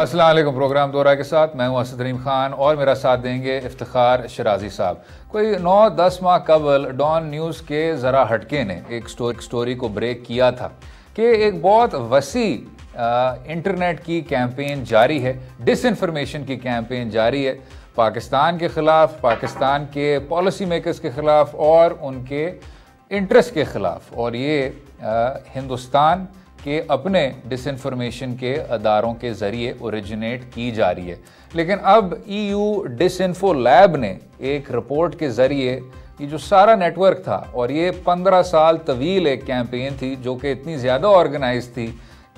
अस्सलाम वालेकुम। प्रोग्राम दोहरा के साथ मैं हूं असद रहीम खान और मेरा साथ देंगे इफ्तिखार शराजी साहब। कोई 9-10 माह कबल डॉन न्यूज़ के ज़रा हटके ने एक स्टोरी को ब्रेक किया था कि एक बहुत वसी इंटरनेट की कैंपेन जारी है, डिसइंफॉर्मेशन की कैंपेन जारी है पाकिस्तान के ख़िलाफ़, पाकिस्तान के पॉलिसी मेकर्स के ख़िलाफ़ और उनके इंटरेस्ट के ख़िलाफ़। और ये हिंदुस्तान के अपने डिसइंफॉर्मेशन के अदारों के ज़रिए ओरिजिनेट की जा रही है। लेकिन अब EU डिसइंफो लैब ने एक रिपोर्ट के ज़रिए ये जो सारा नेटवर्क था, और ये 15 साल तवील एक कैंपेन थी जो कि इतनी ज़्यादा ऑर्गेनाइज थी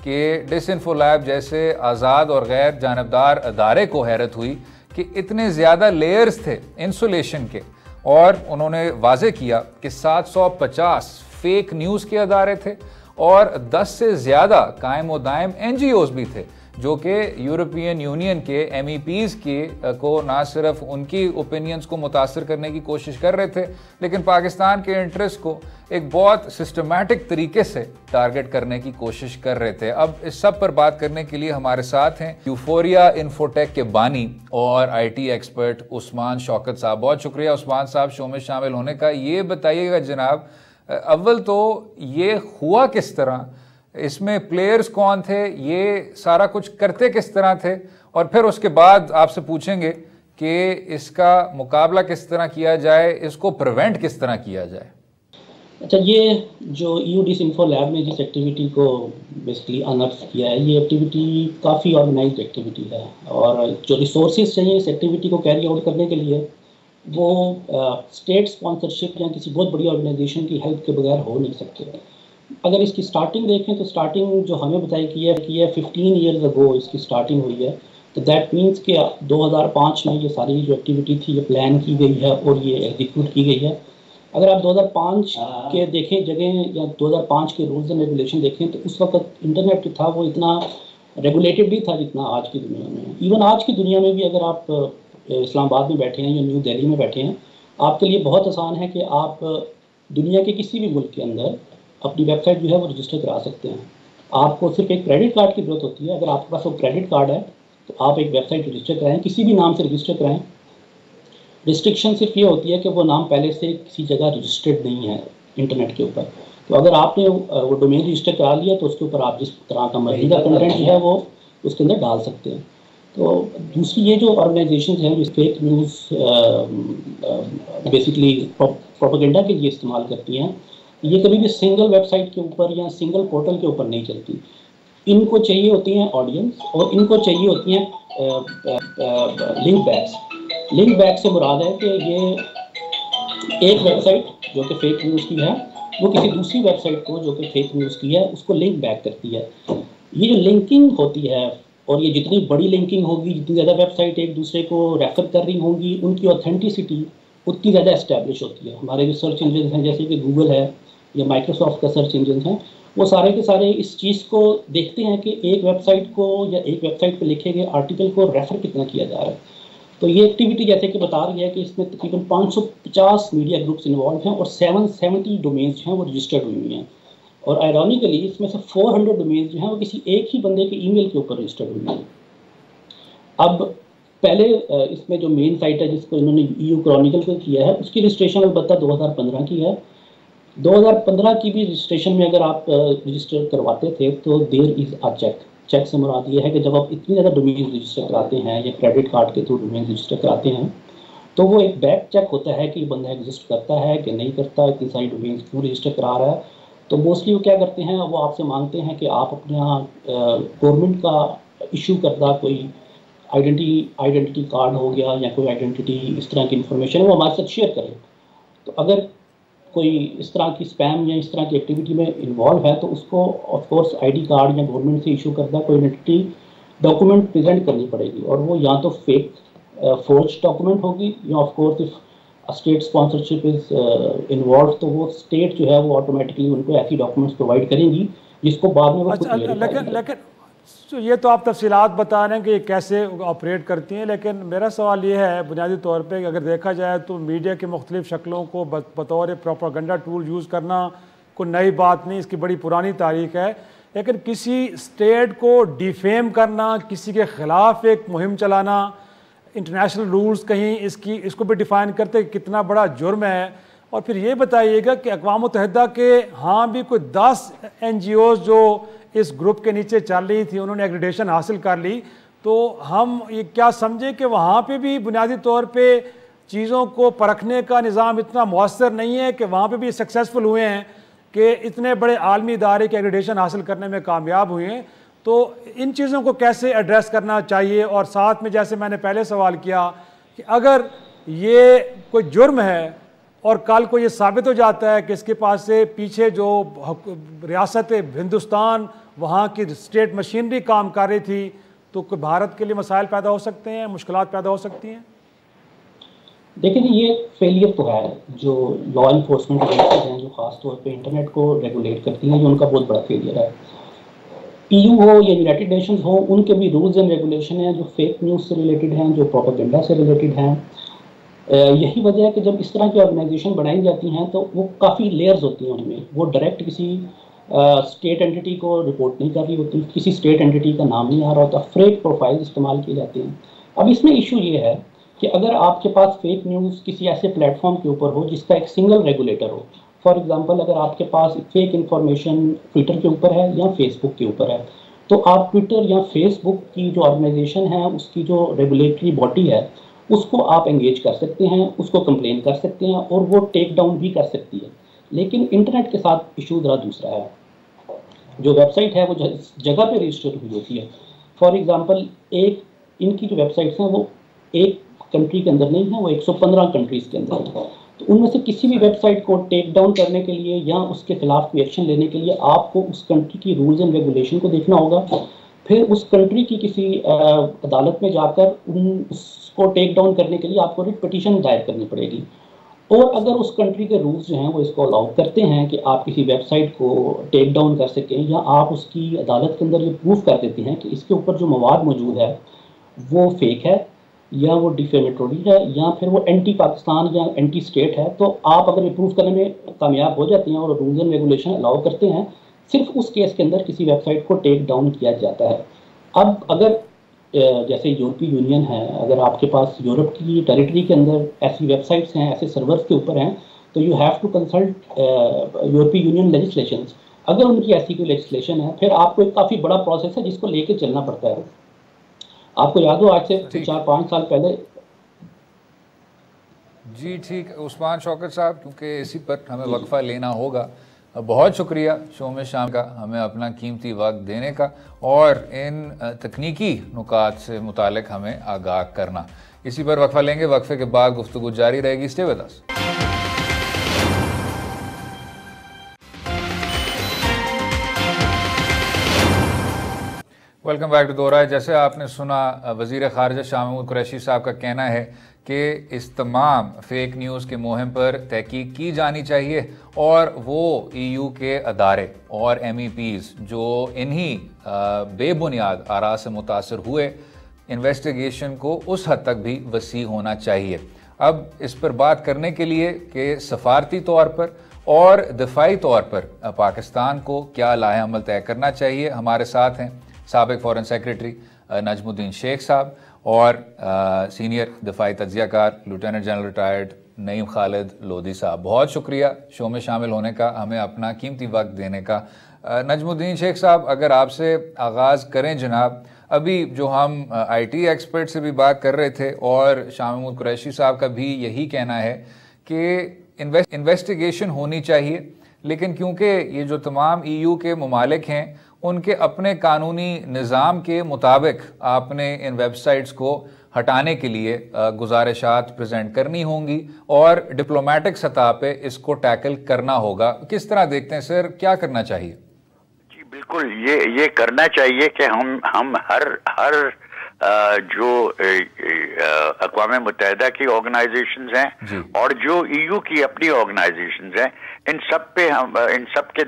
कि डिसइंफो लैब जैसे आज़ाद और गैर जानबदार अदारे को हैरत हुई कि इतने ज़्यादा लेयर्स थे इंसुलेशन के। और उन्होंने वाज़े किया कि 750 फेक न्यूज़ के अदारे थे और 10 से ज़्यादा कायम व दायम NGOs भी थे जो कि यूरोपियन यूनियन के MEPs के को ना सिर्फ उनकी ओपिनियंस को मुतासर करने की कोशिश कर रहे थे, लेकिन पाकिस्तान के इंटरेस्ट को एक बहुत सिस्टमैटिक तरीके से टारगेट करने की कोशिश कर रहे थे। अब इस सब पर बात करने के लिए हमारे साथ हैं यूफोरिया इन्फोटेक के बानी और IT एक्सपर्ट उस्मान शौकत साहब। बहुत शुक्रिया उस्मान साहब शो में शामिल होने का। ये बताइएगा जनाब, अव्वल तो ये हुआ किस तरह, इसमें प्लेयर्स कौन थे, ये सारा कुछ करते किस तरह थे, और फिर उसके बाद आपसे पूछेंगे कि इसका मुकाबला किस तरह किया जाए, इसको प्रिवेंट किस तरह किया जाए। अच्छा, ये जो EU डिसइंफो लैब ने जिस एक्टिविटी को बेसिकली अनर्थ किया है, ये एक्टिविटी काफ़ी ऑर्गेनाइज्ड एक्टिविटी है और जो रिसोर्सेज चाहिए इस एक्टिविटी को कैरी आउट करने के लिए वो स्टेट स्पॉन्सरशिप या किसी बहुत बड़ी ऑर्गेनाइजेशन की हेल्प के बगैर हो नहीं सकते। अगर इसकी स्टार्टिंग देखें तो स्टार्टिंग जो हमें बताई कि है 15 ईयर्स अगो इसकी स्टार्टिंग हुई है। तो दैट मीन्स कि 2005 में ये सारी जो एक्टिविटी थी ये प्लान की गई है और ये एग्जीक्यूट की गई है। अगर आप 2005 के देखें जगह या 2005 के रूल्स एंड रेगुलेशन देखें तो उस वक्त इंटरनेट जो था वो इतना रेगुलेटेड नहीं था जितना आज की दुनिया में। इवन आज की दुनिया में भी अगर आप इस्लामाबाद में बैठे हैं या न्यू दिल्ली में बैठे हैं, आपके लिए बहुत आसान है कि आप दुनिया के किसी भी मुल्क के अंदर अपनी वेबसाइट जो है वो रजिस्टर करा सकते हैं। आपको सिर्फ एक क्रेडिट कार्ड की ज़रूरत होती है। अगर आपके पास वो क्रेडिट कार्ड है तो आप एक वेबसाइट रजिस्टर कराएं, किसी भी नाम से रजिस्टर कराएं। रिस्ट्रिक्शन सिर्फ ये होती है कि वो नाम पहले से किसी जगह रजिस्टर्ड नहीं है इंटरनेट के ऊपर। तो अगर आपने वो डोमेन रजिस्टर करा लिया तो उसके ऊपर आप जिस तरह का मर्जी का कंटेंट जो है वो उसके अंदर डाल सकते हैं। तो दूसरी ये जो ऑर्गेनाइजेशन हैं जो फेक न्यूज़ बेसिकली प्रोपेगेंडा के लिए इस्तेमाल करती हैं, ये कभी भी सिंगल वेबसाइट के ऊपर या सिंगल पोर्टल के ऊपर नहीं चलती। इनको चाहिए होती हैं ऑडियंस और इनको चाहिए होती हैं लिंक बैक्स। लिंक बैक से मुराद है कि ये एक वेबसाइट जो कि फेक न्यूज़ की है वो किसी दूसरी वेबसाइट को जो कि फेक न्यूज़ की है उसको लिंक बैक करती है। ये जो लिंकिंग होती है और ये जितनी बड़ी लिंकिंग होगी, जितनी ज़्यादा वेबसाइट एक दूसरे को रेफ़र कर रही होंगी, उनकी ऑथेंटिसिटी उतनी ज़्यादा एस्टैब्लिश होती है। हमारे जो सर्च इंजन हैं जैसे कि गूगल है या माइक्रोसॉफ्ट का सर्च इंजन है, वो सारे के सारे इस चीज़ को देखते हैं कि एक वेबसाइट को या एक वेबसाइट पर लिखे गए आर्टिकल को रेफ़र कितना किया जा रहा है। तो ये एक्टिविटी जैसे कि बता रही है कि इसमें तकरीबन 550 मीडिया ग्रुप्स इन्वॉल्व हैं और 770 डोमेन्स हैं वो रजिस्टर्ड हुई हैं। और आयरॉनिकली इसमें से 400 डोमेन्स जो हैं वो किसी एक ही बंदे के ईमेल के ऊपर रजिस्टर्ड हुई हैं। अब पहले इसमें जो मेन साइट है जिसको इन्होंने EU क्रॉनिकल पर किया है उसकी रजिस्ट्रेशन अलबत्ता 2015 की है। 2015 की भी रजिस्ट्रेशन में अगर आप रजिस्टर करवाते थे तो देयर इज़ अ चेक से मुराद ये है कि जब आप इतनी ज़्यादा डोमेन रजिस्टर कराते हैं या क्रेडिट कार्ड के थ्रू डोमेन रजिस्टर कराते हैं तो वो एक बैक चेक होता है कि बंदा एग्जिस्ट करता है कि नहीं करता, इतनी सारी डोमेन क्यों रजिस्टर करा रहा है। तो मोस्टली वो क्या करते हैं, वो आपसे मांगते हैं कि आप अपने यहाँ गवर्नमेंट का इशू करता कोई आइडेंटिटी कार्ड हो गया या कोई आइडेंटिटी इस तरह की इन्फॉर्मेशन वो हमारे साथ शेयर करें। तो अगर कोई इस तरह की स्पैम या इस तरह की एक्टिविटी में इन्वॉल्व है तो उसको ऑफ कोर्स ID कार्ड या गवर्नमेंट से इशू करता कोई आइडेंटिटी डॉक्यूमेंट प्रेजेंट करनी पड़ेगी और वो या तो फेक फोर्ज डॉक्यूमेंट होगी या of course if state sponsorship is involve तो वो स्टेट जो है वो ऑटोमेटिकली उनको ऐसी डॉक्यूमेंट्स प्रोवाइड करेंगी जिसको बाद में वो लेकिन तो ये तो आप तफसीलात बता रहे हैं कि कैसे ऑपरेट करती हैं, लेकिन मेरा सवाल ये है बुनियादी तौर पे कि अगर देखा जाए तो मीडिया की मुख्तलिफ शक्लों को बतौर प्रोपेगेंडा टूल यूज़ करना कोई नई बात नहीं, इसकी बड़ी पुरानी तारीख है। लेकिन किसी स्टेट को डिफेम करना, किसी के ख़िलाफ़ एक मुहिम चलाना, इंटरनेशनल रूल्स कहीं इसको भी डिफ़ाइन करते कितना बड़ा जुर्म है। और फिर ये बताइएगा कि अक़वाम मुत्तहिदा के हाँ भी कोई 10 NGOs जो इस ग्रुप के नीचे चल रही थी उन्होंने एक्रेडिटेशन हासिल कर ली, तो हम ये क्या समझे कि वहाँ पे भी बुनियादी तौर पे चीज़ों को परखने का निज़ाम इतना मौसर नहीं है कि वहाँ पे भी सक्सेसफुल हुए हैं कि इतने बड़े आलमी इदारे के एक्रेडिटेशन हासिल करने में कामयाब हुए हैं। तो इन चीज़ों को कैसे एड्रेस करना चाहिए? और साथ में जैसे मैंने पहले सवाल किया कि अगर ये कोई जुर्म है और कल को ये साबित हो जाता है कि इसके पास से पीछे जो रियासत हिंदुस्तान वहाँ की स्टेट मशीनरी काम कर रही थी, तो कोई भारत के लिए मसाइल पैदा हो सकते हैं, मुश्किलात पैदा हो सकती हैं? देखिए, ये फेलियर तो है जो लॉ इन्फोर्समेंट एजेंसीज हैं जो ख़ास तौर पे इंटरनेट को रेगुलेट करती हैं, ये उनका बहुत बड़ा फेलियर है। EU हो या यूनाइटेड नेशंस हो, उनके भी रूल्स एंड रेगुलेशन हैं जो फेक न्यूज़ से रिलेटेड हैं, जो प्रोपेगेंडा से रिलेटेड हैं। यही वजह है कि जब इस तरह की ऑर्गेनाइजेशन बनाई जाती हैं तो वो काफ़ी लेयर्स होती हैं उनमें। वो डायरेक्ट किसी स्टेट एंटिटी को रिपोर्ट नहीं कर रही होती, किसी स्टेट एंटिटी का नाम नहीं आ रहा होता, फेक प्रोफाइल इस्तेमाल किए जाते हैं। अब इसमें इशू ये है कि अगर आपके पास फेक न्यूज़ किसी ऐसे प्लेटफॉर्म के ऊपर हो जिसका एक सिंगल रेगुलेटर हो, फॉर एग्जांपल अगर आपके पास फेक इंफॉर्मेशन ट्विटर के ऊपर है या फेसबुक के ऊपर है, तो आप ट्विटर या फेसबुक की जो ऑर्गेनाइजेशन है उसकी जो रेगुलेटरी बॉडी है उसको आप एंगेज कर सकते हैं, उसको कंप्लेन कर सकते हैं और वो टेक डाउन भी कर सकती है। लेकिन इंटरनेट के साथ इशू ज़रा दूसरा है। जो वेबसाइट है वो जगह पे रजिस्टर हुई होती है। फॉर एग्जांपल एक इनकी जो वेबसाइट्स हैं वो एक कंट्री के अंदर नहीं है, वो 115 कंट्रीज़ के अंदर है। तो उनमें से किसी भी वेबसाइट को टेक डाउन करने के लिए या उसके खिलाफ कोई एक्शन लेने के लिए आपको उस कंट्री की रूल्स एंड रेगुलेशन को देखना होगा, फिर उस कंट्री की किसी अदालत में जाकर उसको टेक डाउन करने के लिए आपको रिट पिटीशन दायर करनी पड़ेगी। और अगर उस कंट्री के रूल्स जो हैं वो इसको अलाउ करते हैं कि आप किसी वेबसाइट को टेक डाउन कर सकें, या आप उसकी अदालत के अंदर ये प्रूफ कर देते हैं कि इसके ऊपर जो मवाद मौजूद है वो फेक है या वो डिफेमेटरी है या फिर वो एंटी पाकिस्तान या एंटी स्टेट है, तो आप अगर ये प्रूफ करने में कामयाब हो जाते हैं और रूल्स एंड रेगुलेशन अलाउ करते हैं, सिर्फ उस केस के अंदर किसी वेबसाइट को टेक डाउन किया जाता है। अब अगर जैसे यूरोपीय यूनियन है, अगर आपके पास यूरोप की टेरिटरी के अंदर ऐसी वेबसाइट्स हैं, ऐसे सर्वर्स के ऊपर हैं, तो यू हैव टू कंसल्ट यूरोपीय यूनियन लेजिस्लेशन। अगर उनकी ऐसी कोई लेजिस्लेशन है, फिर आपको एक काफ़ी बड़ा प्रोसेस है जिसको लेके चलना पड़ता है। आपको याद हो आज से 4-5 साल पहले। जी ठीक, उस्मान शौकत साहब, क्योंकि इसी पर हमें वक्फा लेना होगा। बहुत शुक्रिया शो में शाम का हमें अपना कीमती वक्त देने का और इन तकनीकी नुकात से मुतालिक हमें आगाह करना। इसी पर वक्फा लेंगे, वक्फे के बाद गुफ्तगू जारी रहेगी। Stay with us. Welcome back to Dohra. जैसे आपने सुना, वज़ीर ख़ारिजा शाह महमूद कुरैशी साहब का कहना है कि इस तमाम फेक न्यूज़ के मुहिम पर तहकीक की जानी चाहिए और वो EU के अदारे और MEPs जो इन्हीं बेबुनियाद आरा से मुतासर हुए, इन्वेस्टिगेशन को उस हद तक भी वसी होना चाहिए। अब इस पर बात करने के लिए कि सफारती तौर पर और दफाई तौर पर पाकिस्तान को क्या लाहे अमल तय करना चाहिए, हमारे साथ हैं साबिक फ़ॉरेन सेक्रेटरी नजमुद्दीन शेख साहब और सीनियर दफाई तज्ज़ियाकार lieutenant general retired Naeem Khalid Lodhi साहब। बहुत शुक्रिया शो में शामिल होने का, हमें अपना कीमती वक्त देने का। नजमुद्दीन शेख साहब, अगर आपसे आगाज़ करें जनाब, अभी जो हम IT एक्सपर्ट से भी बात कर रहे थे और शाह महमूद कुरैशी साहब का भी यही कहना है कि इन्वेस्टिगेशन होनी चाहिए, लेकिन क्योंकि ये जो तमाम EU के ममालिक हैं उनके अपने कानूनी निज़ाम के मुताबिक आपने इन वेबसाइट्स को हटाने के लिए गुजारिशात प्रेजेंट करनी होंगी और डिप्लोमेटिक सतह पे इसको टैकल करना होगा। किस तरह देखते हैं सर, क्या करना चाहिए? जी बिल्कुल, ये करना चाहिए कि हम हर जो अक़वाम मुत्तहिदा की ऑर्गेनाइजेशंस हैं और जो EU की अपनी ऑर्गेनाइजेशंस हैं, इन सब के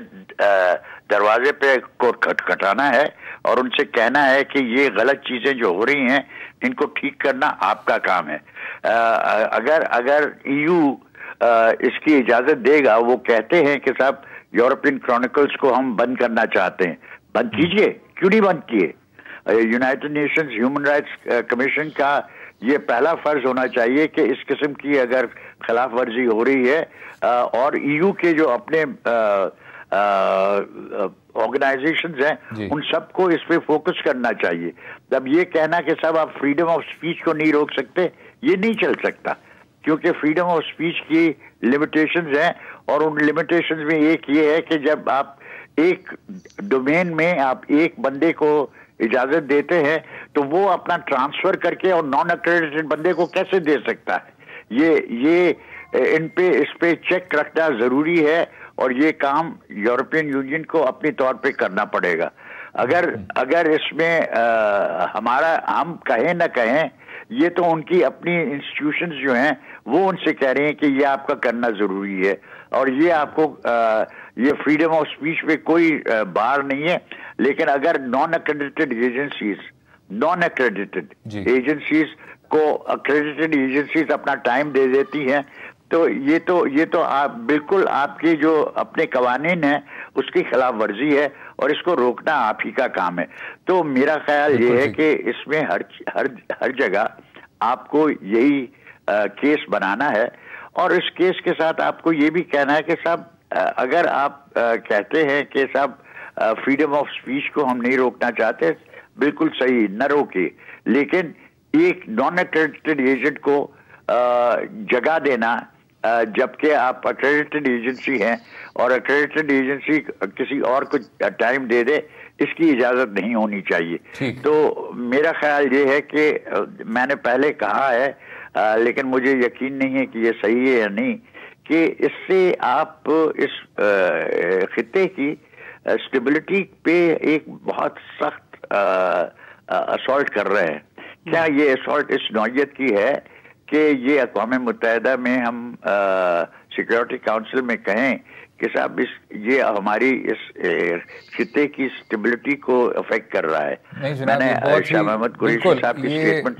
दरवाजे पे को खटखटाना है और उनसे कहना है कि ये गलत चीजें जो हो रही हैं इनको ठीक करना आपका काम है। अगर EU इसकी इजाजत देगा, वो कहते हैं कि साहब यूरोपियन क्रॉनिकल्स को हम बंद करना चाहते हैं, बंद कीजिए, क्यों नहीं बंद किए? United Nations human rights commission का ये पहला फर्ज होना चाहिए कि इस किस्म की अगर खिलाफ वर्जी हो रही है और ईयू के जो अपने ऑर्गेनाइजेशंस हैं उन सबको इस पे फोकस करना चाहिए। तब ये कहना कि सब आप फ्रीडम ऑफ स्पीच को नहीं रोक सकते, ये नहीं चल सकता, क्योंकि फ्रीडम ऑफ स्पीच की लिमिटेशंस हैं और उन लिमिटेशंस में एक ये है कि जब आप एक डोमेन में आप एक बंदे को इजाजत देते हैं तो वो अपना ट्रांसफर करके और नॉन एक्रेडिटेड बंदे को कैसे दे सकता है? ये इस पे चेक रखना जरूरी है और ये काम यूरोपियन यूनियन को अपने तौर पे करना पड़ेगा। अगर इसमें हम कहें ना कहें, ये तो उनकी अपनी इंस्टीट्यूशंस जो हैं वो उनसे कह रहे हैं कि ये आपका करना जरूरी है और ये आपको ये फ्रीडम ऑफ स्पीच पे कोई बार नहीं है। लेकिन अगर नॉन एक्रेडिटेड एजेंसीज को एक्रेडिटेड एजेंसीज अपना टाइम दे देती हैं तो ये तो आप बिल्कुल आपके जो अपने कवानीन हैं उसकी खिलाफ वर्जी है और इसको रोकना आप ही का काम है। तो मेरा ख्याल ये है कि इसमें हर जगह आपको यही केस बनाना है और इस केस के साथ आपको ये भी कहना है कि साहब अगर आप कहते हैं कि साहब फ्रीडम ऑफ स्पीच को हम नहीं रोकना चाहते, बिल्कुल सही, न रोके, लेकिन एक नॉन एक्रेडिटेड एजेंट को जगह देना जबकि आप एक्रेडिटेड एजेंसी हैं और एक्रेडिटेड एजेंसी किसी और को टाइम दे दे, इसकी इजाजत नहीं होनी चाहिए। तो मेरा ख्याल ये है कि मैंने पहले कहा है लेकिन मुझे यकीन नहीं है कि ये सही है या नहीं, कि इससे आप इस खित्ते की स्टेबिलिटी पे एक बहुत सख्त असॉल्ट कर रहे हैं। क्या ये असॉल्ट इस नौयत की है कि ये अक़वाम मुत्तहिदा में हम सिक्योरिटी काउंसिल में कहें कि साहब ये हमारी इस खित्ते की स्टेबिलिटी को अफेक्ट कर रहा है? नहीं जनाब,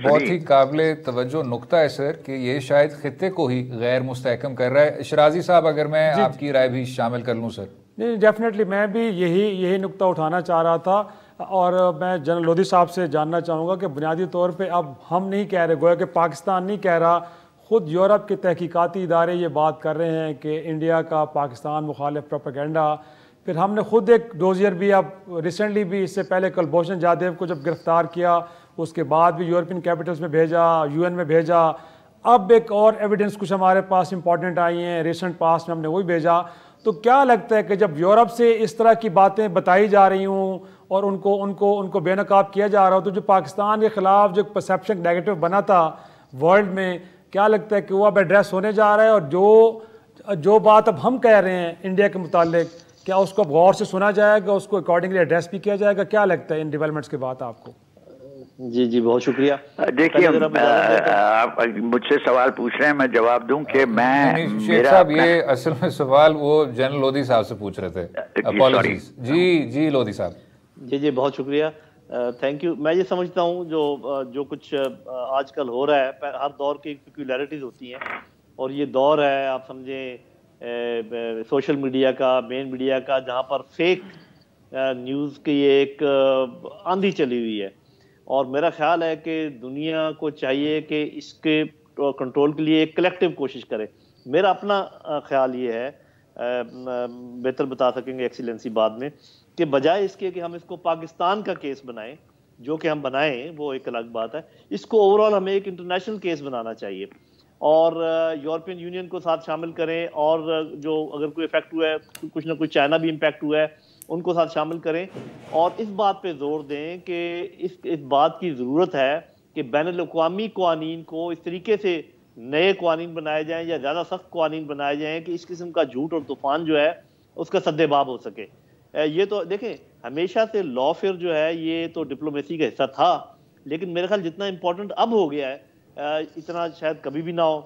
बहुत ही काबिल तवज्जो नुक्ता है सर कि ये शायद खित्ते को ही गैर मुस्तहकम कर रहा है। शराजी साहब, अगर मैं आपकी राय भी शामिल कर लूँ सर। नहीं, डेफिनेटली मैं भी यही नुक्ता उठाना चाह रहा था और मैं जनरल लोधी साहब से जानना चाहूँगा कि बुनियादी तौर पे अब हम नहीं कह रहे, गोया कि पाकिस्तान नहीं कह रहा, ख़ुद यूरोप के तहकीकाती इदारे ये बात कर रहे हैं कि इंडिया का पाकिस्तान मुखालिफ प्रोपेगेंडा। फिर हमने ख़ुद एक डोजियर भी अब रिसेंटली भी, इससे पहले कुलभूषण जाधव को जब गिरफ़्तार किया उसके बाद भी यूरोपियन कैपिटल्स में भेजा, UN में भेजा। अब एक और एविडेंस कुछ हमारे पास इंपॉर्टेंट आई हैं, रिसेंट पास्ट में हमने वही भेजा। तो क्या लगता है कि जब यूरोप से इस तरह की बातें बताई जा रही हूँ और उनको बेनकाब किया जा रहा हो, तो जो पाकिस्तान के ख़िलाफ़ जो परसेप्शन नेगेटिव बना था वर्ल्ड में, क्या लगता है कि वो अब एड्रेस होने जा रहा है? और जो बात अब हम कह रहे हैं इंडिया के मुतालिक, क्या उसको अब गौर से सुना जाएगा, उसको अकॉर्डिंगली एड्रेस भी किया जाएगा? क्या लगता है इन डेवलपमेंट्स के बाद आपको? जी बहुत शुक्रिया। देखिए, आप मुझसे सवाल पूछ रहे हैं, मैं जवाब दूं कि मैं शेख साहब ये असल में सवाल वो जनरल लोधी साहब से पूछ रहे थे। अपॉलॉजीज। जी लोधी साहब। जी बहुत शुक्रिया, थैंक यू। मैं ये समझता हूँ जो कुछ आजकल हो रहा है, हर दौर की पेक्युलैरिटीज होती हैं और ये दौर है, आप समझें सोशल मीडिया का, मेन मीडिया का, जहाँ पर फेक न्यूज़ की एक आंधी चली हुई है। और मेरा ख्याल है कि दुनिया को चाहिए कि इसके कंट्रोल के लिए एक कलेक्टिव कोशिश करे। मेरा अपना ख्याल ये है, बेहतर बता सकेंगे एक्सीलेंसी बाद में, कि बजाय इसके कि हम इसको पाकिस्तान का केस बनाएं, जो कि हम बनाएं वो एक अलग बात है, इसको ओवरऑल हमें एक इंटरनेशनल केस बनाना चाहिए और यूरोपियन यूनियन को साथ शामिल करें और जो अगर कोई इफेक्ट हुआ है, कुछ ना कुछ चाइना भी इम्पैक्ट हुआ है, उनको साथ शामिल करें और इस बात पे जोर दें कि इस बात की ज़रूरत है कि बैनुल-अक़वामी क़वानीन को इस तरीके से नए क़वानीन बनाए जाएं या ज़्यादा सख्त क़वानीन बनाए जाएं कि इस किस्म का झूठ और तूफ़ान जो है उसका सद्देबाब हो सके। ये तो देखें, हमेशा से लॉफेयर जो है ये तो डिप्लोमेसी का हिस्सा था, लेकिन मेरे ख्याल जितना इम्पोर्टेंट अब हो गया है इतना शायद कभी भी ना हो,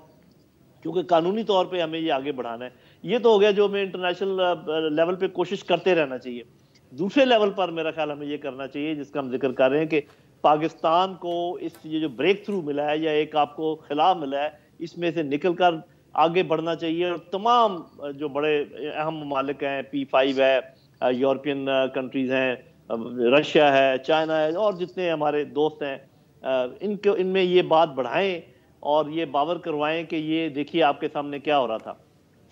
क्योंकि कानूनी तौर पे हमें ये आगे बढ़ाना है। ये तो हो गया जो हमें इंटरनेशनल लेवल पे कोशिश करते रहना चाहिए। दूसरे लेवल पर मेरा ख्याल हमें ये करना चाहिए जिसका हम जिक्र कर रहे हैं कि पाकिस्तान को ये जो ब्रेक थ्रू मिला है या एक आपको खिलाफ मिला है, इसमें से निकल कर आगे बढ़ना चाहिए और तमाम जो बड़े अहम ममालिक हैं, P5 है, यूरोपियन कंट्रीज़ हैं, रशिया है, चाइना है और जितने हमारे दोस्त हैं, इनमें ये बात बढ़ाएं और ये बावर करवाएं कि ये देखिए आपके सामने क्या हो रहा था।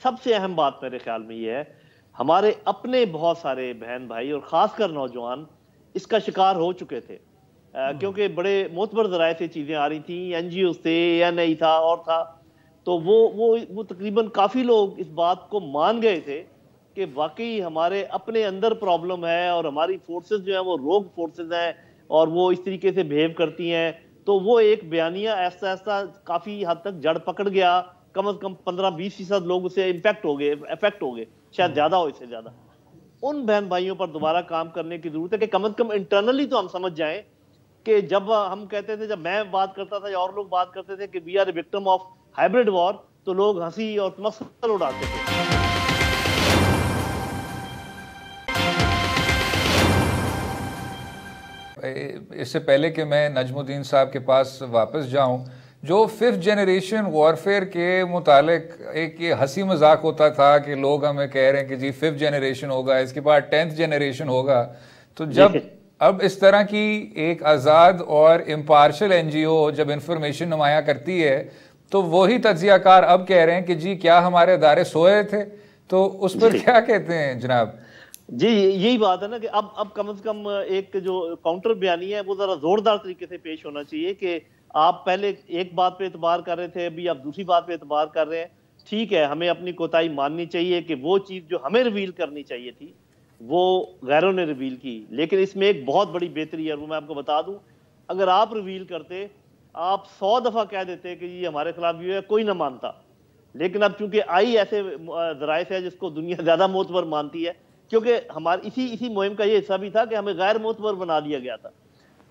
सबसे अहम बात मेरे ख्याल में ये है, हमारे अपने बहुत सारे बहन भाई और ख़ासकर नौजवान इसका शिकार हो चुके थे, क्योंकि बड़े मोतबर ज़राए से चीज़ें आ रही थी, NGO से या नहीं था और था, तो वो तकरीबन काफ़ी लोग इस बात को मान गए थे कि वाकई हमारे अपने अंदर प्रॉब्लम है और हमारी फोर्सेस जो हैं वो रोग फोर्सेस हैं और वो इस तरीके से बिहेव करती हैं। तो वो एक बयानिया ऐसा ऐसा काफ़ी हद तक जड़ पकड़ गया, कम से कम 15-20% लोग उससे इम्पेक्ट हो गए, इफेक्ट हो गए, शायद ज़्यादा हो, इससे ज़्यादा। उन बहन भाइयों पर दोबारा काम करने की ज़रूरत है कि कम से कम इंटरनली तो हम समझ जाएं कि जब हम कहते थे, जब मैं बात करता था या और लोग बात करते थे कि we are a victim of hybrid war, तो लोग हंसी और तमस्कुर उड़ाते थे। इससे पहले कि मैं नजमुद्दीन साहब के पास वापस जाऊं, जो 5th जनरेशन वॉरफेयर के मुतालिक एक ये हंसी मजाक होता था कि लोग हमें कह रहे हैं कि जी 5th जनरेशन होगा, इसके बाद 10th जनरेशन होगा, तो जब अब इस तरह की एक आज़ाद और इम्पार्शल NGO जब इंफॉर्मेशन नुमाया करती है, तो वही तज्जियाकार अब कह रहे हैं कि जी क्या हमारे अदारे सोए थे, तो उस पर क्या कहते हैं जनाब? जी यही बात है ना कि अब कम से कम एक जो काउंटर बयानी है वो ज़रा ज़ोरदार तरीके से पेश होना चाहिए कि आप पहले एक बात पे एतबार कर रहे थे, अभी आप दूसरी बात पे एतबार कर रहे हैं। ठीक है, हमें अपनी कोताही माननी चाहिए कि वो चीज़ जो हमें रिवील करनी चाहिए थी वो गैरों ने रिवील की, लेकिन इसमें एक बहुत बड़ी बेहतरी है, वो मैं आपको बता दूं, अगर आप रिवील करते, आप 100 दफ़ा कह देते कि ये हमारे खिलाफ ये है, कोई ना मानता। लेकिन अब चूंकि आई ऐसे ज़राए से है जिसको दुनिया ज़्यादा मोतबर मानती है, क्योंकि हमारी इसी मुहिम का ये हिस्सा भी था कि हमें गैर मोतबर बना दिया गया था,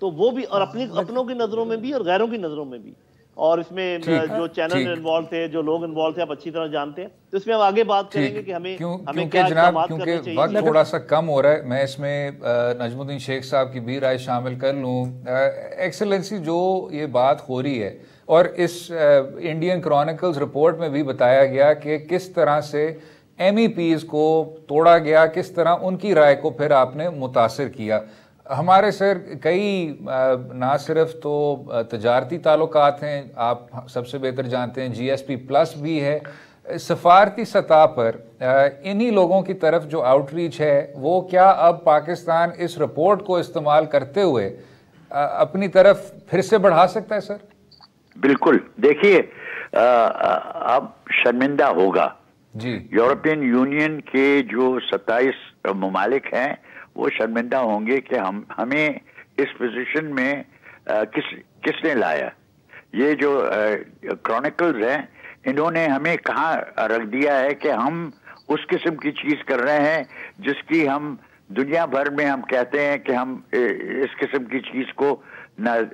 तो वो भी, और अपनों की नज़रों में भी और गैरों की नज़रों में भी। और इसमें जो चैनल इन्वॉल्व थे, जो लोग इन्वॉल्व थे, आप अच्छी तरह जानते हैं, तो इसमें हम आगे बात करेंगे कि हमें क्योंकि जनाब क्योंकि वक्त थोड़ा सा कम हो रहा है, मैं इसमें नजमुद्दीन शेख साहब की भी राय शामिल कर लूँ। एक्सेलेंसी, जो ये बात हो रही है और इस इंडियन क्रॉनिकल्स रिपोर्ट में भी बताया गया कि किस तरह से MEPs को तोड़ा गया, किस तरह उनकी राय को फिर आपने मुतासिर किया। हमारे सर कई ना सिर्फ तो तजारती ताल्लुकात हैं, आप सबसे बेहतर जानते हैं GSP+ भी है, सफारती सतह पर इन्हीं लोगों की तरफ जो आउटरीच है वो क्या अब पाकिस्तान इस रिपोर्ट को इस्तेमाल करते हुए अपनी तरफ फिर से बढ़ा सकता है? सर बिल्कुल, देखिए अब शर्मिंदा होगा जी, यूरोपियन यूनियन के जो 27 ममालिक हैं वो शर्मिंदा होंगे कि हमें इस पोजीशन में किसने लाया। ये जो क्रॉनिकल्स हैं, इन्होंने हमें कहाँ रख दिया है कि हम उस किस्म की चीज कर रहे हैं जिसकी हम दुनिया भर में हम कहते हैं कि हम इस किस्म की चीज को न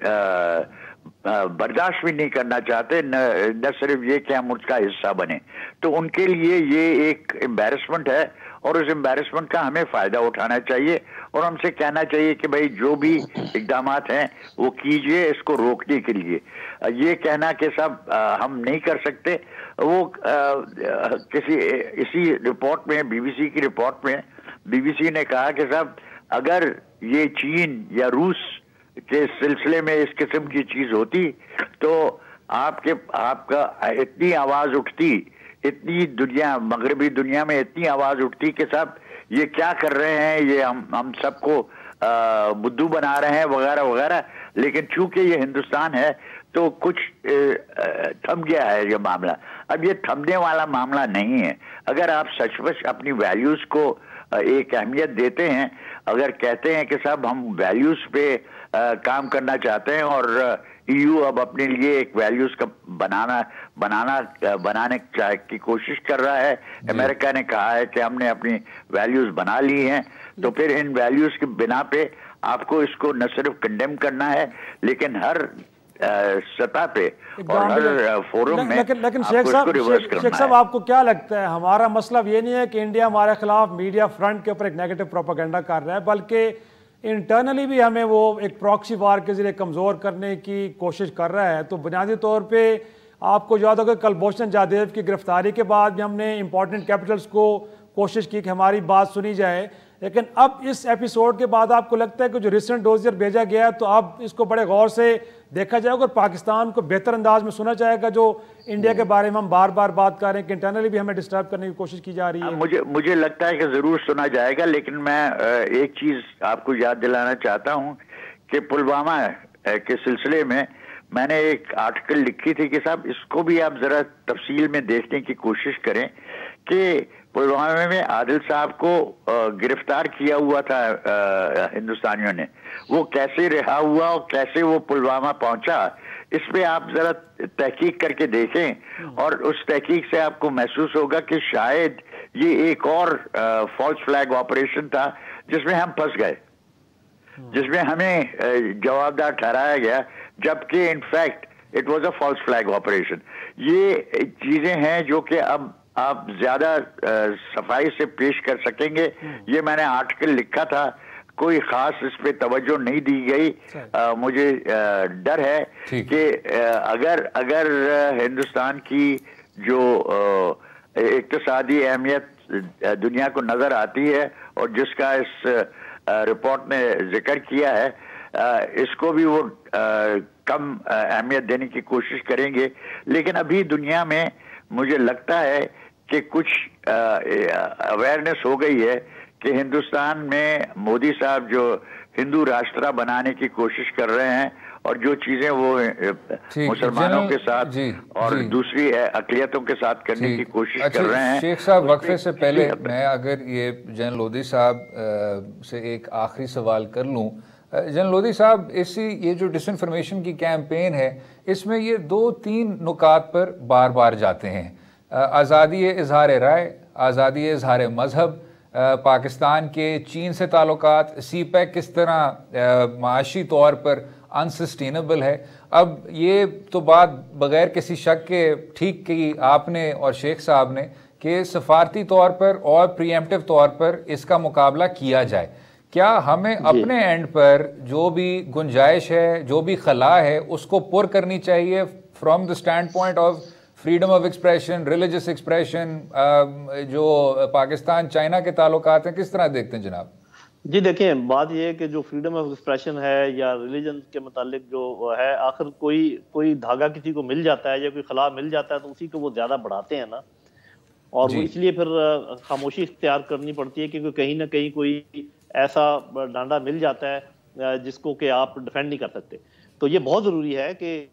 बर्दाश्त भी नहीं करना चाहते, न सिर्फ ये कि हम उसका हिस्सा बने। तो उनके लिए ये एक एम्बैरेसमेंट है और उस एम्बैरेसमेंट का हमें फायदा उठाना चाहिए और हमसे कहना चाहिए कि भाई जो भी इकदाम हैं वो कीजिए इसको रोकने के लिए। ये कहना कि सब हम नहीं कर सकते, वो इसी रिपोर्ट में, BBC की रिपोर्ट में BBC ने कहा कि साहब अगर ये चीन या रूस के सिलसिले में इस किस्म की चीज होती तो आपका इतनी आवाज उठती, इतनी दुनिया, मगरबी दुनिया में इतनी आवाज उठती कि साहब ये क्या कर रहे हैं, ये हम सबको बुद्धू बना रहे हैं वगैरह वगैरह। लेकिन चूंकि ये हिंदुस्तान है तो कुछ थम गया है ये मामला। अब ये थमने वाला मामला नहीं है। अगर आप सचमुच अपनी वैल्यूज को एक अहमियत देते हैं, अगर कहते हैं कि साहब हम वैल्यूज पे काम करना चाहते हैं और EU अब अपने लिए एक वैल्यूज का बनाने की कोशिश कर रहा है, अमेरिका ने कहा है कि हमने अपनी वैल्यूज बना ली हैं, तो फिर इन वैल्यूज के बिना पे आपको इसको न सिर्फ कंडेम करना है लेकिन हर सतह पे और हर फोरम में लेकिन शेख साहब आपको क्या लगता है, हमारा मसला ये नहीं है कि इंडिया हमारे खिलाफ मीडिया फ्रंट के ऊपर एक नेगेटिव प्रोपेगेंडा कर रहा है, बल्कि इंटरनली भी हमें वो एक प्रॉक्सी वार के जरिए कमज़ोर करने की कोशिश कर रहा है। तो बुनियादी तौर पे आपको याद होगा कुलभूषण जाधव की गिरफ्तारी के बाद भी हमने इंपॉर्टेंट कैपिटल्स को कोशिश की कि हमारी बात सुनी जाए, लेकिन अब इस एपिसोड के बाद आपको लगता है कि जो रिसेंट डोजियर भेजा गया है तो अब इसको बड़े गौर से देखा जाएगा और पाकिस्तान को बेहतर अंदाज में सुना जाएगा, जो इंडिया के बारे में हम बार बार बात कर रहे हैं कि इंटरनली भी हमें डिस्टर्ब करने की कोशिश की जा रही है। मुझे लगता है कि जरूर सुना जाएगा, लेकिन मैं एक चीज आपको याद दिलाना चाहता हूं कि पुलवामा के सिलसिले में मैंने एक आर्टिकल लिखी थी कि साहब इसको भी आप जरा तफसील में देखने की कोशिश करें कि पुलवामा में आदिल साहब को गिरफ्तार किया हुआ था हिंदुस्तानियों ने, वो कैसे रिहा हुआ और कैसे वो पुलवामा पहुंचा, इस पे आप जरा तहकीक करके देखें और उस तहकीक से आपको महसूस होगा कि शायद ये एक और फॉल्स फ्लैग ऑपरेशन था जिसमें हम फंस गए, जिसमें हमें जवाबदार ठहराया गया, जबकि in fact it was a false flag operation. ये चीजें हैं जो कि अब आप ज्यादा सफाई से पेश कर सकेंगे। ये मैंने आर्टिकल लिखा था, कोई खास इस पे तवज्जो नहीं दी गई। मुझे डर है कि अगर हिंदुस्तान की जो इक्तिसादी अहमियत दुनिया को नजर आती है और जिसका इस रिपोर्ट ने जिक्र किया है, इसको भी वो कम अहमियत देने की कोशिश करेंगे। लेकिन अभी दुनिया में मुझे लगता है कि कुछ अवेयरनेस हो गई है कि हिंदुस्तान में मोदी साहब जो हिंदू राष्ट्र बनाने की कोशिश कर रहे हैं और जो चीजें वो मुसलमानों के साथ और दूसरी अक़लियतों के साथ करने की कोशिश कर रहे हैं। शेख साहब, वक्फे से पहले मैं अगर ये जनरल लोधी साहब से एक आखिरी सवाल कर लूं। जनरल लोधी साहब, ये जो डिसइंफॉर्मेशन की कैंपेन है, इसमें ये 2-3 नुकात पर बार बार जाते हैं। आज़ादी इज़हार राय, आज़ादी इज़हार मज़हब, पाकिस्तान के चीन से ताल्लुकात, CPEC किस तरह माशी तौर पर अनसस्टेनेबल है। अब ये तो बात बग़ैर किसी शक के ठीक की आपने और शेख साहब ने कि सफारती तौर पर और प्रीएम्प्टिव तौर पर इसका मुकाबला किया जाए। क्या हमें अपने एंड पर जो भी गुंजाइश है, जो भी खला है, उसको पुर करनी चाहिए from the stand point of freedom of expression, religious expression, जो पाकिस्तान चाइना के ताल्लुकात हैं, किस तरह देखते हैं जनाब? जी देखिए, बात यह है कि जो फ्रीडम ऑफ एक्सप्रेशन है या रिलीजन के मुतालिक जो है, आखिर कोई धागा किसी को मिल जाता है या कोई खला मिल जाता है तो उसी को वो ज़्यादा बढ़ाते हैं ना, और वो इसलिए फिर खामोशी इख्तियार करनी पड़ती है, क्योंकि कहीं ना कहीं कोई ऐसा डांडा मिल जाता है जिसको कि आप डिफेंड नहीं कर सकते। तो ये बहुत ज़रूरी है कि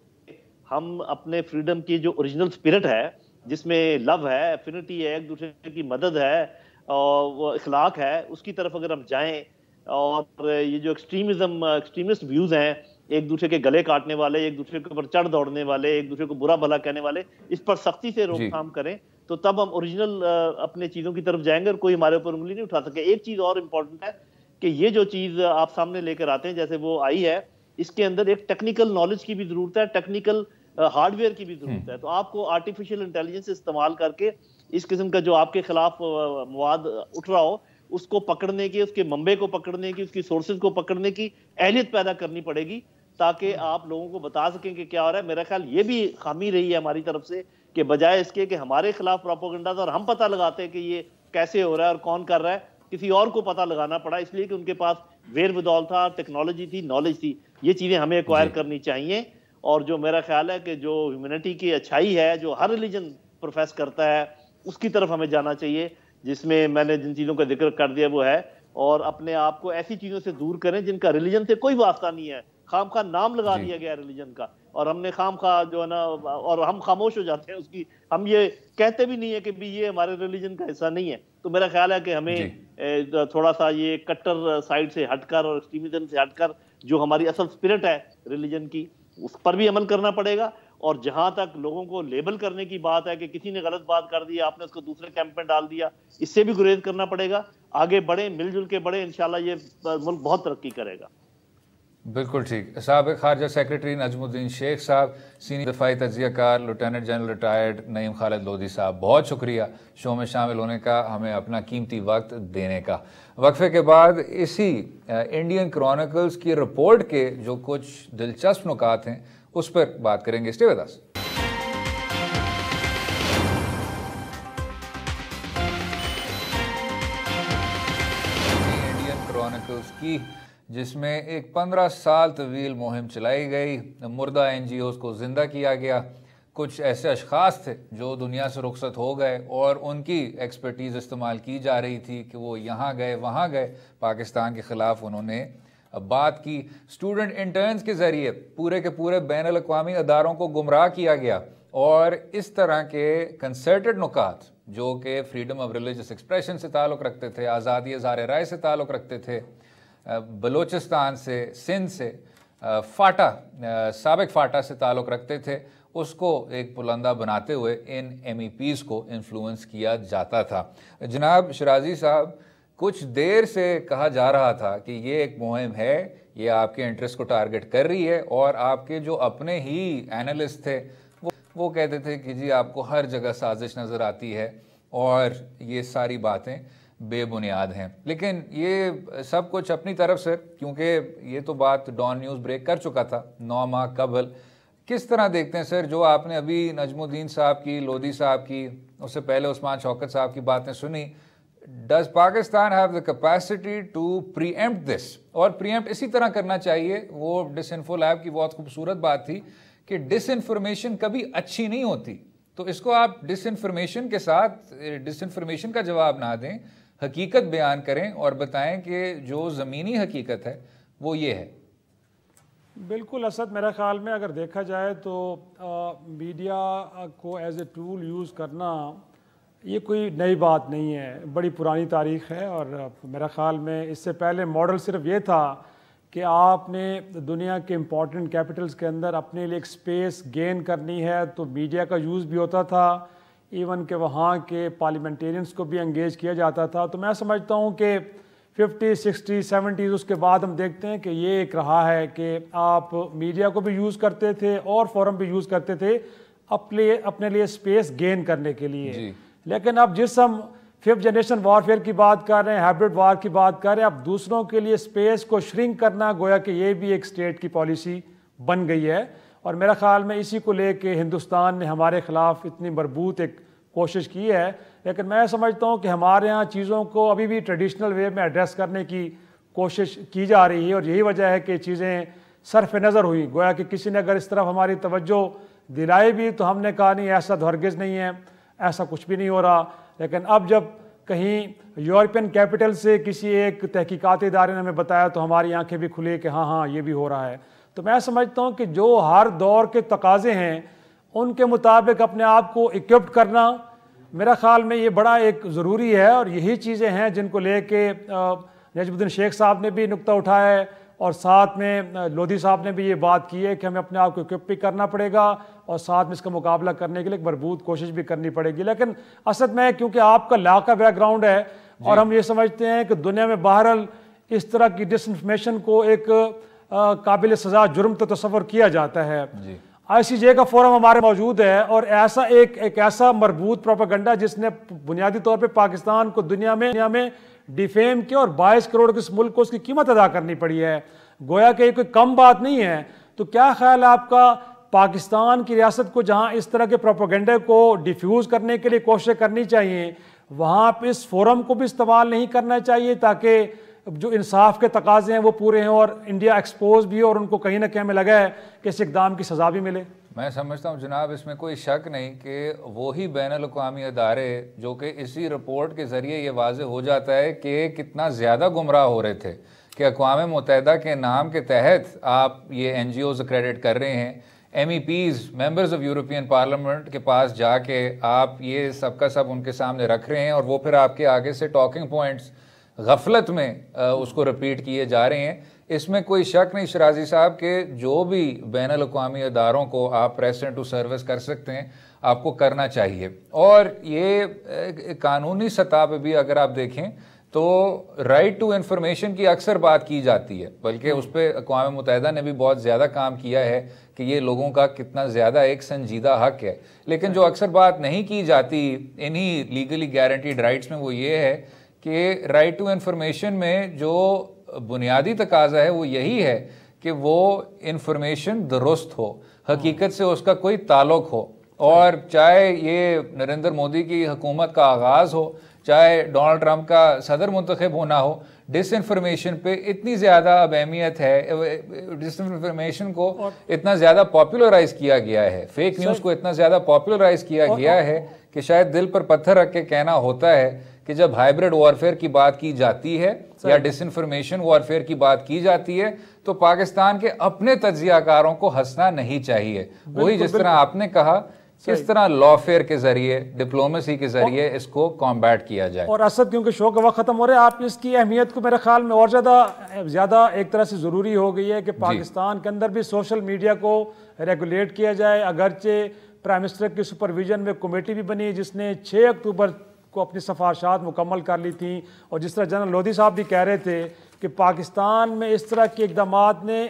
हम अपने फ्रीडम की जो ओरिजिनल स्पिरिट है, जिसमें लव है, एफिनिटी है, एक दूसरे की मदद है और वो इखलाक है, उसकी तरफ अगर हम जाएं, और ये जो एक्सट्रीमिस्ट व्यूज़ हैं, एक दूसरे के गले काटने वाले, एक दूसरे के ऊपर चढ़ दौड़ने वाले, एक दूसरे को बुरा भला कहने वाले, इस पर सख्ती से रोकथाम करें, तो तब हम ओरिजिनल अपने चीज़ों की तरफ जाएंगे और कोई हमारे ऊपर उंगली नहीं उठा सके। एक चीज़ और इम्पोर्टेंट है कि ये जो चीज़ आप सामने लेकर आते हैं, जैसे वो आई है, इसके अंदर एक टेक्निकल नॉलेज की भी ज़रूरत है, टेक्निकल हार्डवेयर की भी ज़रूरत है। तो आपको आर्टिफिशियल इंटेलिजेंस इस्तेमाल करके इस किस्म का जो आपके खिलाफ मवाद उठ रहा हो, उसको पकड़ने की, उसके मंबे को पकड़ने की, उसकी सोर्सेज को पकड़ने की अहलियत पैदा करनी पड़ेगी, ताकि आप लोगों को बता सकें कि क्या हो रहा है। मेरा ख्याल ये भी खामी रही है हमारी तरफ से कि बजाय इसके कि हमारे खिलाफ प्रोपेगेंडा और हम पता लगाते हैं कि ये कैसे हो रहा है और कौन कर रहा है, किसी और को पता लगाना पड़ा, इसलिए कि उनके पास वेरविदौल था, टेक्नोलॉजी थी, नॉलेज थी। ये चीज़ें हमें एक्वायर करनी चाहिए। और जो मेरा ख्याल है कि जो ह्यूमैनिटी की अच्छाई है, जो हर रिलीजन प्रोफेस करता है, उसकी तरफ हमें जाना चाहिए, जिसमें मैंने जिन चीज़ों का जिक्र कर दिया वो है। और अपने आप को ऐसी चीज़ों से दूर करें जिनका रिलीजन से कोई वास्ता नहीं है। खामखा नाम लगा दिया गया रिलीजन का, और हमने खामखा जो है ना, और हम खामोश हो जाते हैं उसकी, हम ये कहते भी नहीं है कि भी ये हमारे रिलीजन का हिस्सा नहीं है। तो मेरा ख्याल है कि हमें थोड़ा सा ये कट्टर साइड से हटकर और एक्सट्रीमिज्म से हटकर जो हमारी असल स्पिरिट है रिलीजन की, उस पर भी अमल करना पड़ेगा। और जहां तक लोगों को लेबल करने की बात है कि किसी ने गलत बात कर दी, आपने उसको दूसरे कैंप में डाल दिया, इससे भी गुरेज करना पड़ेगा। आगे बढ़े, मिलजुल के बढ़े, इंशाल्लाह ये मुल्क बहुत तरक्की करेगा। बिल्कुल ठीक। साबिक़ खारजा सेक्रेटरी नजमुद्दीन शेख साहब, सीनियर दफ़ाई तज्ज़ियाकार lieutenant general retired Naeem Khalid Lodhi साहब, बहुत शुक्रिया शो में शामिल होने का, हमें अपना कीमती वक्त देने का। वक्फे के बाद इसी इंडियन क्रॉनिकल्स की रिपोर्ट के जो कुछ दिलचस्प नुकात हैं उस पर बात करेंगे। Stay with us. आर्टिकल्स की, जिसमें एक 15 साल तवील मुहिम चलाई गई, मुर्दा NGOs को ज़िंदा किया गया। कुछ ऐसे अशख़ास थे जो दुनिया से रुखसत हो गए और उनकी एक्सपर्टीज़ इस्तेमाल की जा रही थी कि वो यहाँ गए वहाँ गए, पाकिस्तान के ख़िलाफ़ उन्होंने बात की। स्टूडेंट इंटर्न्स के ज़रिए पूरे के पूरे बैनुल अक़वामी अदारों को गुमराह किया गया और इस तरह के कंसर्टेड नुकात जो कि फ्रीडम ऑफ रिलीजियस एक्सप्रेशन से ताल्लुक़ रखते थे, आज़ादी इज़हार राय से ताल्लुक़ रखते थे, बलूचिस्तान से, सिंध से, फाटा, साबिक फाटा से ताल्लुक़ रखते थे, उसको एक बुलंदा बनाते हुए इन MEPs को इन्फ्लुएंस किया जाता था। जनाब शिराजी साहब, कुछ देर से कहा जा रहा था कि ये एक मुहिम है, ये आपके इंटरेस्ट को टारगेट कर रही है, और आपके जो अपने ही एनालिस्ट थे वो कहते थे कि जी आपको हर जगह साजिश नज़र आती है और ये सारी बातें बेबुनियाद हैं। लेकिन ये सब कुछ अपनी तरफ से, क्योंकि ये तो बात डॉन न्यूज़ ब्रेक कर चुका था 9 माह कबल, किस तरह देखते हैं सर जो आपने अभी नजमुद्दीन साहब की, लोधी साहब की, उससे पहले उस्मान शौकत साहब की बातें सुनी? Does Pakistan have the capacity to preempt this? और प्रीएम्प्ट इसी तरह करना चाहिए। वो डिसइंफो लैब की बहुत खूबसूरत बात थी कि डिसइंफॉर्मेशन कभी अच्छी नहीं होती, तो इसको आप डिसइंफॉर्मेशन के साथ डिसइंफॉर्मेशन का जवाब ना दें, हकीकत बयान करें और बताएं कि जो ज़मीनी हकीकत है वो ये है। बिल्कुल असद, मेरा ख़्याल में अगर देखा जाए तो मीडिया को एज ए टूल यूज़ करना ये कोई नई बात नहीं है, बड़ी पुरानी तारीख़ है। और मेरा ख़्याल में इससे पहले मॉडल सिर्फ ये था कि आपने दुनिया के इम्पॉर्टेंट कैपिटल्स के अंदर अपने लिए एक स्पेस गेन करनी है तो मीडिया का यूज़ भी होता था, इवन के वहाँ के पार्लियामेंटेरियंस को भी एंगेज किया जाता था। तो मैं समझता हूँ कि 50, 60, 70 उसके बाद हम देखते हैं कि ये एक रहा है कि आप मीडिया को भी यूज़ करते थे और फोरम भी यूज़ करते थे अपने लिए स्पेस गेन करने के लिए। लेकिन अब जिस हम 5th जनरेशन वॉरफेयर की बात कर रहे हैं, हाइब्रिड वार की बात कर रहे हैं, अब दूसरों के लिए स्पेस को श्रिंक करना गोया कि ये भी एक स्टेट की पॉलिसी बन गई है। और मेरा ख्याल में इसी को लेके हिंदुस्तान ने हमारे ख़िलाफ़ इतनी मरबूत एक कोशिश की है। लेकिन मैं समझता हूँ कि हमारे यहाँ चीज़ों को अभी भी ट्रेडिशनल वे में एड्रेस करने की कोशिश की जा रही है और यही वजह है कि चीज़ें सरफ नज़र हुई। गोया कि किसी ने अगर इस तरफ हमारी तवज्जो दिलाई भी तो हमने कहा नहीं, ऐसा तो हरगिज़ नहीं है, ऐसा कुछ भी नहीं हो रहा। लेकिन अब जब कहीं यूरोपियन कैपिटल से किसी एक तहकीकाती इदारे ने हमें बताया तो हमारी आंखें भी खुली कि हाँ ये भी हो रहा है। तो मैं समझता हूँ कि जो हर दौर के तकाज़े हैं उनके मुताबिक अपने आप को इक्विप्ड करना मेरा ख्याल में ये बड़ा एक ज़रूरी है। और यही चीज़ें हैं जिनको लेके नजमुद्दीन शेख साहब ने भी नुक्ता उठाया है और साथ में लोधी साहब ने भी ये बात की है कि हमें अपने आप को इक्विप भी करना पड़ेगा और साथ में इसका मुकाबला करने के लिए एक मजबूत कोशिश भी करनी पड़ेगी। लेकिन असद में क्योंकि आपका लॉ का बैकग्राउंड है और हम ये समझते हैं कि दुनिया में बहरहाल इस तरह की डिसइंफॉर्मेशन को एक काबिल सज़ा जुर्म तो तस्वर किया जाता है। ICJ का फोरम हमारे मौजूद है और ऐसा एक ऐसा मरबूत प्रोपेगेंडा जिसने बुनियादी तौर पे पाकिस्तान को दुनिया में डिफेम किया और 22 करोड़ के इस मुल्क को उसकी कीमत अदा करनी पड़ी है। गोया कि कोई कम बात नहीं है। तो क्या ख्याल है आपका पाकिस्तान की रियासत को जहां इस तरह के प्रोपेगेंडे को डिफ्यूज़ करने के लिए कोशिश करनी चाहिए, वहां पर इस फोरम को भी इस्तेमाल नहीं करना चाहिए ताकि जो इंसाफ के तकाजे हैं वो पूरे हैं और इंडिया एक्सपोज भी हो और उनको कहीं ना कहीं हमें लगा है कि इस इक़दाम की सज़ा भी मिले? मैं समझता हूँ जनाब इसमें कोई शक नहीं कि वही बैनुल-अक़वामी अदारे जो कि इसी रिपोर्ट के ज़रिए ये वाज़ेह हो जाता है कि कितना ज़्यादा गुमराह हो रहे थे कि अक़वाम मुत्तहिदा के नाम के तहत आप ये NGOs क्रेडिट कर रहे हैं, MEPs members of European parliament के पास जाके आप ये सब का सब उनके सामने रख रहे हैं और वो फिर आपके आगे से टॉकिंग पॉइंट्स गफलत में उसको रिपीट किए जा रहे हैं। इसमें कोई शक नहीं शिराजी साहब के जो भी बैनुल-अक़वामी अदारों को आप प्रेसिडेंट टू सर्विस कर सकते हैं आपको करना चाहिए। और ये कानूनी सतह पे भी अगर आप देखें तो राइट टू इंफॉर्मेशन की अक्सर बात की जाती है, बल्कि उस पर अक़वाम मुत्तहिदा ने भी बहुत ज़्यादा काम किया है कि ये लोगों का कितना ज़्यादा एक संजीदा हक है। लेकिन जो अक्सर बात नहीं की जाती इन्हीं लीगली गारंटीड राइट्स में वो ये है कि राइट टू इंफॉर्मेशन में जो बुनियादी तकाजा है वो यही है कि वो इंफॉर्मेशन दुरुस्त हो, हकीकत से उसका कोई ताल्लुक हो। और चाहे ये नरेंद्र मोदी की हुकूमत का आगाज़ हो, चाहे डोनाल्ड ट्रंप का सदर मुंतखब होना हो, डिसइंफॉर्मेशन पे इतनी ज़्यादा अब अहमियत है, डिसइंफॉर्मेशन को इतना ज़्यादा पॉपुलराइज किया गया है, फेक न्यूज़ को इतना ज़्यादा पॉपुलराइज किया गया है कि शायद दिल पर पत्थर रख के कहना होता है कि जब हाइब्रिड वॉरफेयर की बात की जाती है या डिसइंफॉर्मेशन वॉरफेयर की बात की जाती है तो पाकिस्तान के अपने तज्जियाकारों को हंसना नहीं चाहिए। वही जिस तरह आपने कहा किस तरह लॉफेयर के जरिए, डिप्लोमेसी के जरिए इसको कॉम्बैट किया जाए। और असद क्योंकि शो का वक्त खत्म हो रहा है, आप इसकी अहमियत को मेरे ख्याल में और ज़्यादा एक तरह से ज़रूरी हो गई है कि पाकिस्तान के अंदर भी सोशल मीडिया को रेगुलेट किया जाए। अगरचे प्राइम मिनिस्टर की सुपरविजन में कमेटी भी बनी जिसने 6 अक्टूबर को अपनी सिफारिशात मुकम्मल कर ली थी, और जिस तरह जनरल लोधी साहब भी कह रहे थे कि पाकिस्तान में इस तरह के इकदाम ने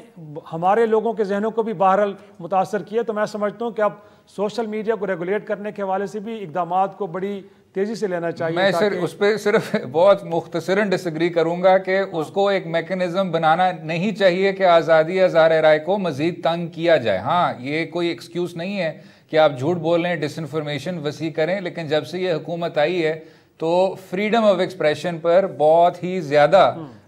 हमारे लोगों के जहनों को भी बहरहाल मुतासर किया। तो मैं समझता हूँ कि अब सोशल मीडिया को रेगुलेट करने के हवाले से भी इकदाम को बड़ी तेज़ी से लेना चाहिए। मैं उस पर सिर्फ बहुत मुख्तसरन डिसएग्री करूँगा कि उसको एक मैकेनिज़्म बनाना नहीं चाहिए कि आज़ादी इज़हार राय को मज़ीद तंग किया जाए। हाँ, ये कोई एक्सक्यूज़ नहीं है कि आप झूठ बोल रहे हैं, डिसइंफॉर्मेशन वसी करें, लेकिन जब से ये हुकूमत आई है तो फ्रीडम ऑफ एक्सप्रेशन पर बहुत ही ज़्यादा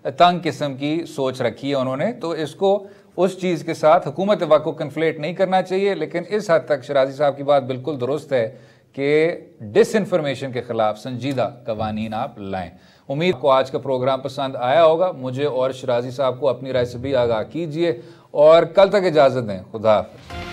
तंग किस्म की सोच रखी है उन्होंने। तो इसको उस चीज़ के साथ हुकूमत वक्त को कन्फ्लेट नहीं करना चाहिए। लेकिन इस हद तक शराजी साहब की बात बिल्कुल दुरुस्त है कि डिसइंफॉर्मेशन के खिलाफ संजीदा कवानीन आप लाएं। उम्मीद को आज का प्रोग्राम पसंद आया होगा। मुझे और शराजी साहब को अपनी राय से भी आगाह कीजिए और कल तक इजाज़त दें। खुदा हाफ़िज़।